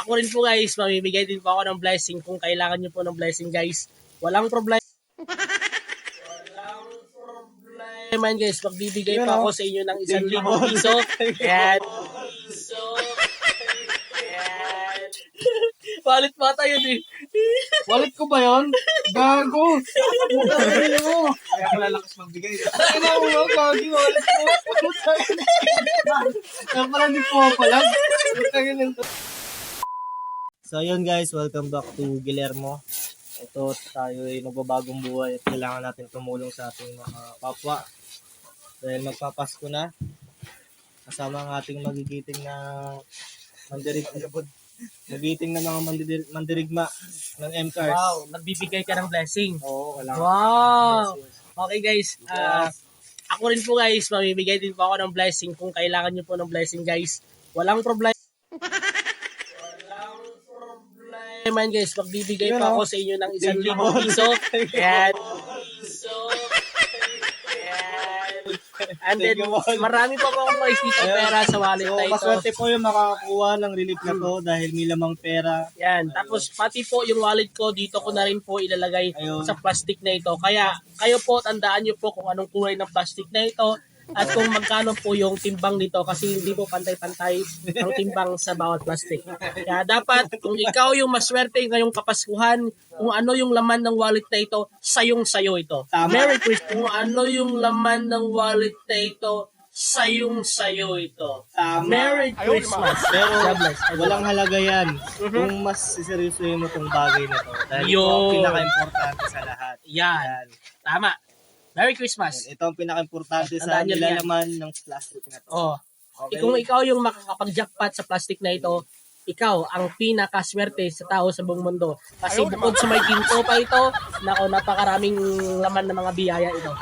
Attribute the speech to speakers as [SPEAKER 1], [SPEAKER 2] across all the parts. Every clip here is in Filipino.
[SPEAKER 1] Ako rin po guys, mamimigay din po ako ng blessing kung kailangan nyo po ng blessing guys. Walang problema. Man guys, magbibigay pa ako sa inyo ng 1,000 piso. Yan. Palit pa tayo eh.
[SPEAKER 2] Wallet ko ba yun? Gago!
[SPEAKER 3] Kaya pala lakas magbigay.
[SPEAKER 2] Kaya mo, gagi, wallet ko. Kaya pala di po pala. So yun guys, welcome back to Guillermo. Ito tayo ay magbabagong buhay at kailangan natin tumulong sa ating mga kapwa. Dahil magpapasko na. Kasama ang ating magigiting na magigiting na mga mandirigma ng MCARS.
[SPEAKER 1] Wow, nagbibigay ka ng blessing.
[SPEAKER 2] Oo, wala.
[SPEAKER 1] Wow! Okay guys, ako rin po guys, mamimigay din po ako ng blessing kung kailangan nyo po ng blessing guys. Walang problema. Man guys, magbibigay pa ako sa inyo ng 1,000 piso. Yan. And then, marami pa po akong makikita pera sa wallet na ito.
[SPEAKER 2] Maswerte po yung makakakuha ng relief na to dahil may lamang pera.
[SPEAKER 1] Yan. Tapos, pati po yung wallet ko, dito ko na rin po ilalagay sa plastic na ito. Kaya, kayo po, tandaan nyo po kung anong kulay ng plastic na ito at kung magkano po yung timbang nito kasi hindi po pantay-pantay ang timbang sa bawat plastic. Kaya dapat, kung ikaw yung maswerte ngayong Kapaskuhan, kung ano yung laman ng wallet na ito, sayong-sayo ito. Merry Christmas! Kung ano yung laman ng wallet na ito, sayong-sayo ito. Merry Christmas!
[SPEAKER 2] Pero
[SPEAKER 1] God bless.
[SPEAKER 2] walang halaga yan kung mas siseryosohin mo tong bagay na to. Dahil ito ang pinaka-importante sa lahat.
[SPEAKER 1] Yan. Tama. Merry Christmas!
[SPEAKER 2] Ito ang pinaka-importante sa
[SPEAKER 1] Tandaan nyo yan.
[SPEAKER 2] nilalaman ng plastic na to.
[SPEAKER 1] Oh.
[SPEAKER 2] Okay.
[SPEAKER 1] Kung ikaw yung makakapag-jackpot sa plastic na ito, ikaw ang pinakaswerte sa tao sa buong mundo. Kasi bukod sa may ginto pa ito, napakaraming laman ng mga biyaya ito.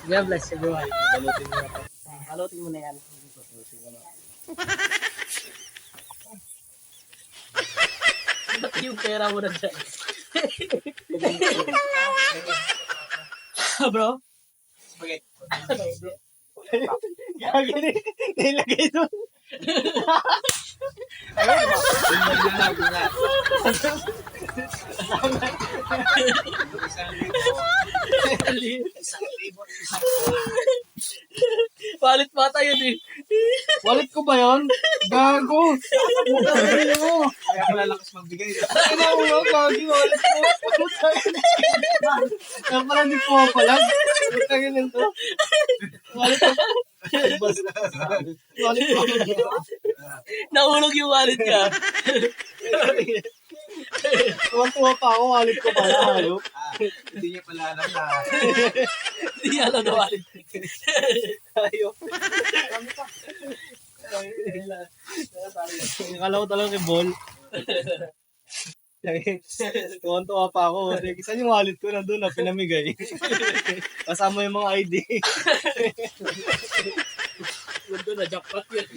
[SPEAKER 1] God bless everyone.
[SPEAKER 2] Balutin mo na to.
[SPEAKER 1] Kalutin mo na yan. Ba't yung pera mo na dyan? Bro?
[SPEAKER 3] Spaghetti.
[SPEAKER 2] Gagi, nilagay doon.
[SPEAKER 1] Palit pa tayo eh.
[SPEAKER 2] Wallet ko ba yun? Gago!
[SPEAKER 3] Kaya pala lakas magbigay.
[SPEAKER 2] Kaya mo, gagi, wallet ko. Kaya pala di po pala. Kaya nito. Wallet ko. Wallet ko.
[SPEAKER 1] Nahulog yung wallet ka.
[SPEAKER 2] Tuwa pa ako, wallet ko pala. Ayok.
[SPEAKER 3] Hindi niya pala alam na.
[SPEAKER 1] Hindi alam na wallet.
[SPEAKER 2] Ayok. Akala ko talaga kay Ball. Tuwan-tuwa pa ako. Saan yung wallet ko? Nandun na, pinamigay. Kasama yung mga ID.
[SPEAKER 1] Nandun na, jackpot yun.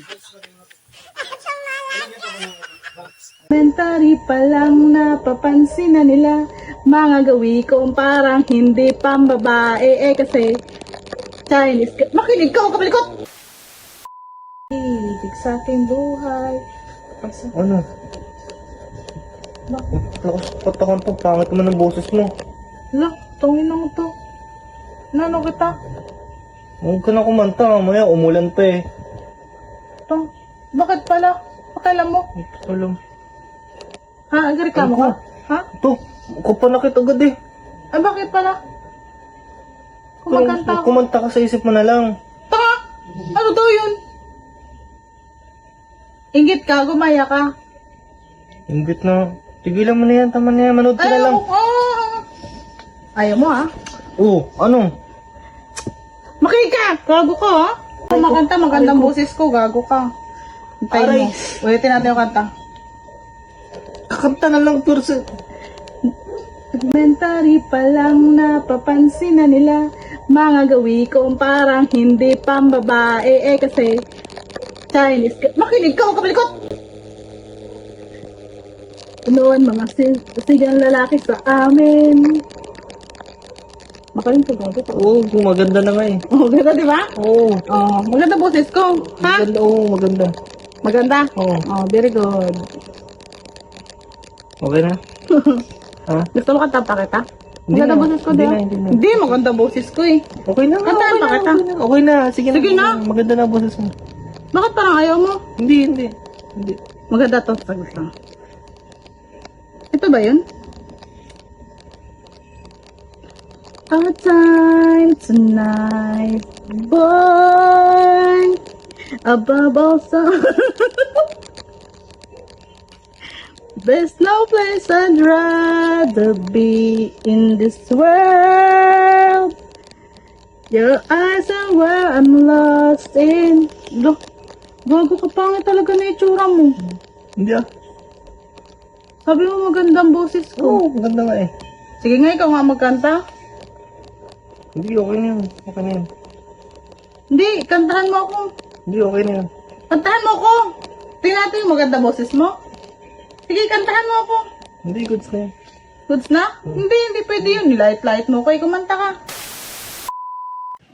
[SPEAKER 4] Elementary pa lang napapansin na nila mga gawi kong parang hindi pambabae kasi Chinese makinig ka o kapalikot! Ibig sa aking buhay.
[SPEAKER 2] Ano? Lakas patakan to. Pangit naman ang boses mo.
[SPEAKER 4] Hala, tungin mo to. Nano kita?
[SPEAKER 2] Huwag ka na kumanta. Mamaya umulan pa eh.
[SPEAKER 4] Tong, bakit pala? Pakailan mo?
[SPEAKER 2] Ito lang.
[SPEAKER 4] Ha, agreklamo ka? Ha?
[SPEAKER 2] Ito. Ako pa nakita agad eh.
[SPEAKER 4] Ay, bakit pala? Kumakanta ako.
[SPEAKER 2] Kumanta ka sa isip mo na lang.
[SPEAKER 4] Taka! Ano daw yun? Ingit ka, gumaya ka.
[SPEAKER 2] Ingit na. Tigilan mo na yan. Tama na yan. Manood ka na lang.
[SPEAKER 4] Ayaw mo ha?
[SPEAKER 2] Oo. Ano?
[SPEAKER 4] Makinig ka! Gago ka ha? Kumakanta, magandang boses ko. Gago ka. Hintayin mo. Ulitin natin yung kanta.
[SPEAKER 2] Kakanta na lang pero sa...
[SPEAKER 4] Elementary pa lang napapansin na nila mga gawi kong parang hindi pambabae kasi Chinese makinig ka o kapalikot! Noon mga sigang lalaki sa amin. Makaling ko gago to.
[SPEAKER 2] Oo, maganda na nga eh.
[SPEAKER 4] Oh, ganda di ba?
[SPEAKER 2] Oo.
[SPEAKER 4] Oh, maganda boses ko. Ha?
[SPEAKER 2] Maganda, oo, maganda.
[SPEAKER 4] Maganda?
[SPEAKER 2] Oo.
[SPEAKER 4] Oh, very good.
[SPEAKER 2] Okay na? Ha?
[SPEAKER 4] Gusto mo kanta pa kita?
[SPEAKER 2] Hindi
[SPEAKER 4] Maganda
[SPEAKER 2] na.
[SPEAKER 4] boses ko,
[SPEAKER 2] Hindi
[SPEAKER 4] di ba?
[SPEAKER 2] na, hindi na.
[SPEAKER 4] Hindi, maganda boses ko eh.
[SPEAKER 2] Okay na nga.
[SPEAKER 4] Kantahan
[SPEAKER 2] Okay
[SPEAKER 4] pa
[SPEAKER 2] na,
[SPEAKER 4] kita.
[SPEAKER 2] okay na. Okay na. Sige,
[SPEAKER 4] Sige na.
[SPEAKER 2] Maganda na ang boses mo.
[SPEAKER 4] Bakit parang ayaw mo?
[SPEAKER 2] Hindi, hindi. Hindi.
[SPEAKER 4] Maganda to. Sagot lang. Ito ba yun? Our time tonight, boy, above all sun. There's no place I'd rather be in this world. Your eyes are where I'm lost in. Look, gago ka, pangit talaga na itsura mo.
[SPEAKER 2] Hindi ah.
[SPEAKER 4] Sabi mo magandang boses ko.
[SPEAKER 2] Oo, maganda nga eh.
[SPEAKER 4] Sige nga, ikaw nga magkanta.
[SPEAKER 2] Hindi, okay na yun. Okay na yun.
[SPEAKER 4] Hindi, kantahan mo ako.
[SPEAKER 2] Hindi, okay na yun.
[SPEAKER 4] Kantahan mo ako. Tingnan natin yung maganda boses mo. Sige, kantahan mo ako.
[SPEAKER 2] Hindi, goods na yun.
[SPEAKER 4] Goods na? Hindi pwede yun. Light mo. Kaya kumanta ka.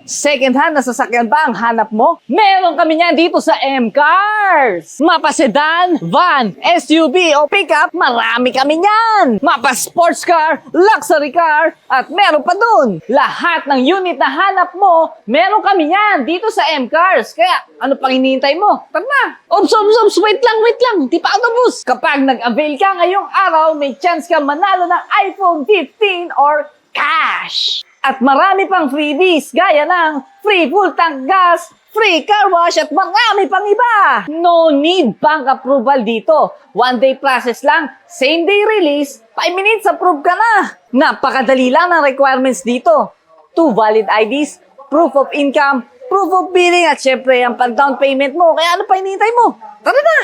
[SPEAKER 5] Second hand na sasakyan ba ang hanap mo? Meron kami niyan dito sa M-Cars! Mapa sedan, van, SUV o pickup, marami kami niyan! Mapa sports car, luxury car, at meron pa dun! Lahat ng unit na hanap mo, meron kami niyan dito sa M-Cars. Kaya, ano pang hinihintay mo? Tara na! Ops, wait lang! Di pa ako tapos! Kapag nag-avail ka ngayong araw, may chance ka manalo ng iPhone 15 or cash! At marami pang freebies gaya ng free full tank gas, free car wash at marami pang iba. No need bank approval dito. One day process lang, same day release, 5 minutes approve ka na. Napakadali lang ng requirements dito. 2 valid IDs, proof of income, proof of billing at syempre ang pang-down payment mo. Kaya ano pa hinihintay mo? Tara na!